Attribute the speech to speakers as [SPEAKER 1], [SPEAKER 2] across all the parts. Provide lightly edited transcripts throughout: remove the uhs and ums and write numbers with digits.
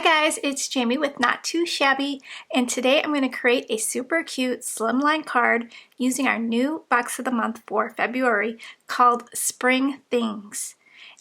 [SPEAKER 1] Hi guys, it's Jamie with Not Too Shabby, and today I'm going to create a super cute slimline card using our new box of the month for February called Spring Things.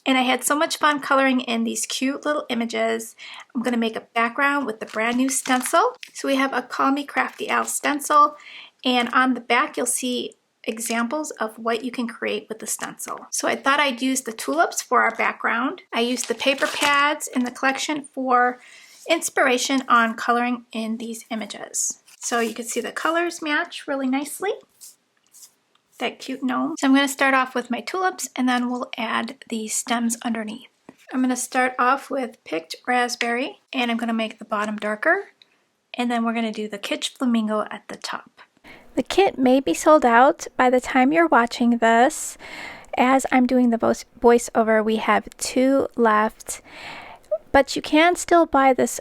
[SPEAKER 1] And I had so much fun coloring in these cute little images. I'm going to make a background with the brand new stencil. So we have a Call Me Crafty Al stencil, and on the back you'll see examples of what you can create with the stencil. So I thought I'd use the tulips for our background. I used the paper pads in the collection for inspiration on coloring in these images. So you can see the colors match really nicely. That cute gnome. So I'm going to start off with my tulips and then we'll add the stems underneath. I'm going to start off with picked raspberry and I'm going to make the bottom darker, and then we're going to do the kitsch flamingo at the top. The kit may be sold out by the time you're watching this. As I'm doing the voiceover, we have 2 left, but you can still buy this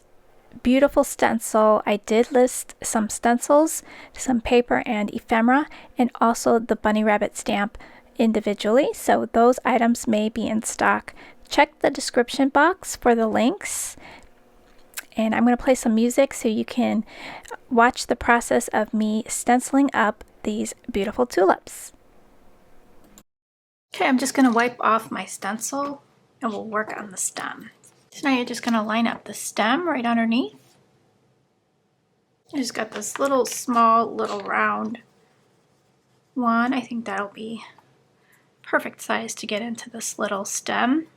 [SPEAKER 1] beautiful stencil. I did list some stencils, some paper and ephemera, and also the bunny rabbit stamp individually, so those items may be in stock. Check the description box for the links. And I'm going to play some music so you can watch the process of me stenciling up these beautiful tulips. Okay, I'm just going to wipe off my stencil and we'll work on the stem. So now you're just going to line up the stem right underneath. I just got this little small little round one. I think that'll be perfect size to get into this little stem.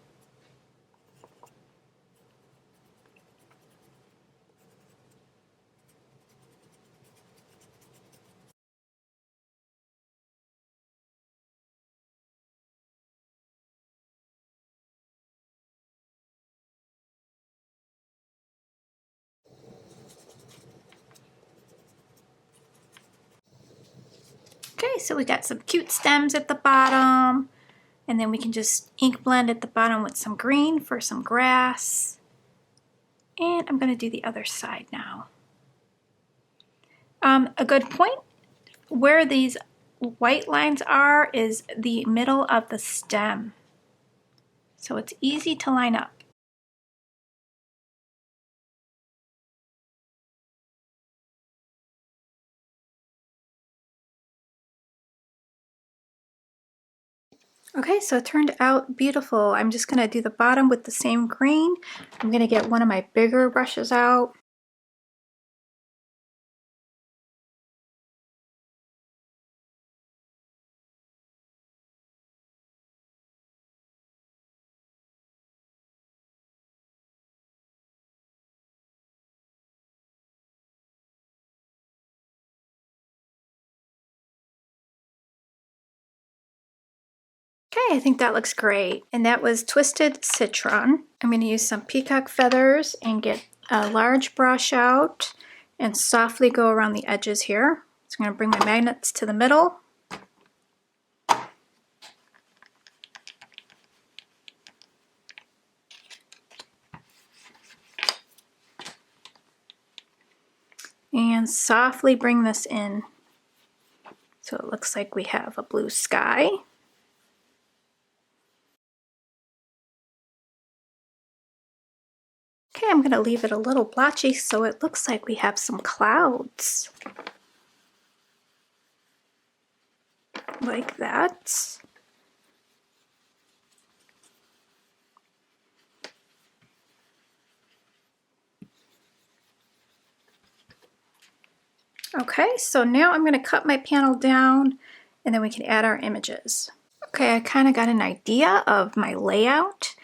[SPEAKER 1] Okay, so we got some cute stems at the bottom, and then we can just ink blend at the bottom with some green for some grass. And I'm going to do the other side now. A good point where these white lines are is the middle of the stem. So it's easy to line up. Okay, so it turned out beautiful. I'm just going to do the bottom with the same green. I'm going to get one of my bigger brushes out. Okay, I think that looks great. And that was Twisted Citron. I'm going to use some peacock feathers and get a large brush out and softly go around the edges here. So I'm going to bring my magnets to the middle. And softly bring this in so it looks like we have a blue sky. Okay, I'm going to leave it a little blotchy so it looks like we have some clouds. Like that. Okay, so now I'm going to cut my panel down and then we can add our images. Okay, I kind of got an idea of my layout.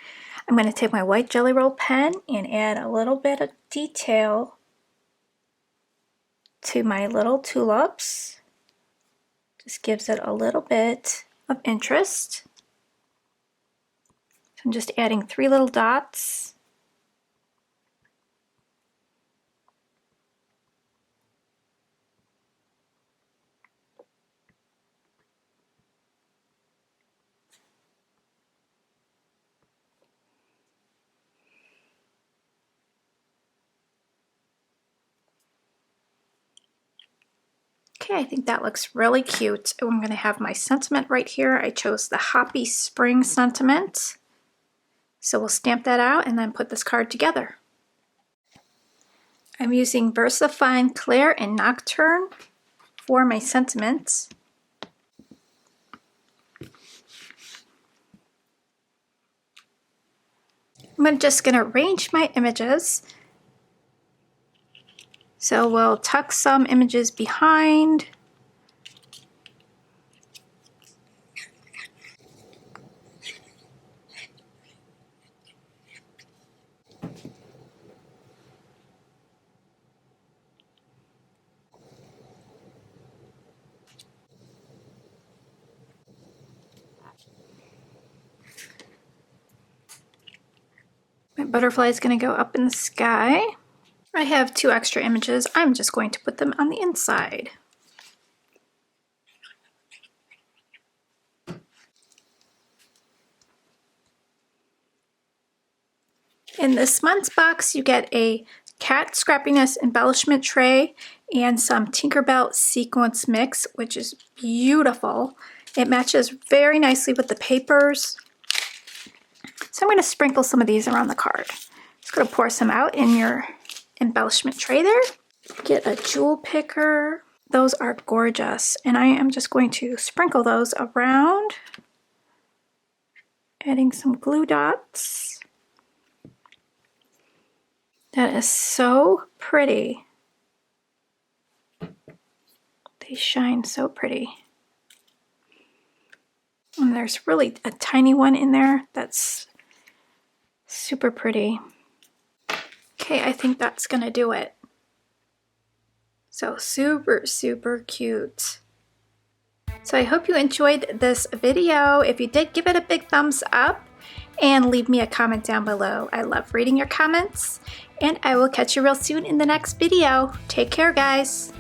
[SPEAKER 1] I'm going to take my white Jelly Roll pen and add a little bit of detail to my little tulips. Just gives it a little bit of interest. So I'm just adding 3 little dots. Okay, I think that looks really cute. I'm going to have my sentiment right here. I chose the Happy Spring sentiment. So we'll stamp that out and then put this card together. I'm using VersaFine Clair and Nocturne for my sentiments. I'm just going to arrange my images. So we'll tuck some images behind. My butterfly is going to go up in the sky. I have 2 extra images. I'm just going to put them on the inside. In this month's box, you get a cat scrappiness embellishment tray and some Tinkerbell sequence mix, which is beautiful. It matches very nicely with the papers. So I'm going to sprinkle some of these around the card. Just going to pour some out in your embellishment tray there. Get a jewel picker. Those are gorgeous, and I am just going to sprinkle those around, adding some glue dots. That is so pretty. They shine so pretty. And there's really a tiny one in there that's super pretty. Okay, I think that's gonna do it. So super, super cute. So I hope you enjoyed this video. If you did, give it a big thumbs up and leave me a comment down below. I love reading your comments, and I will catch you real soon in the next video. Take care, guys.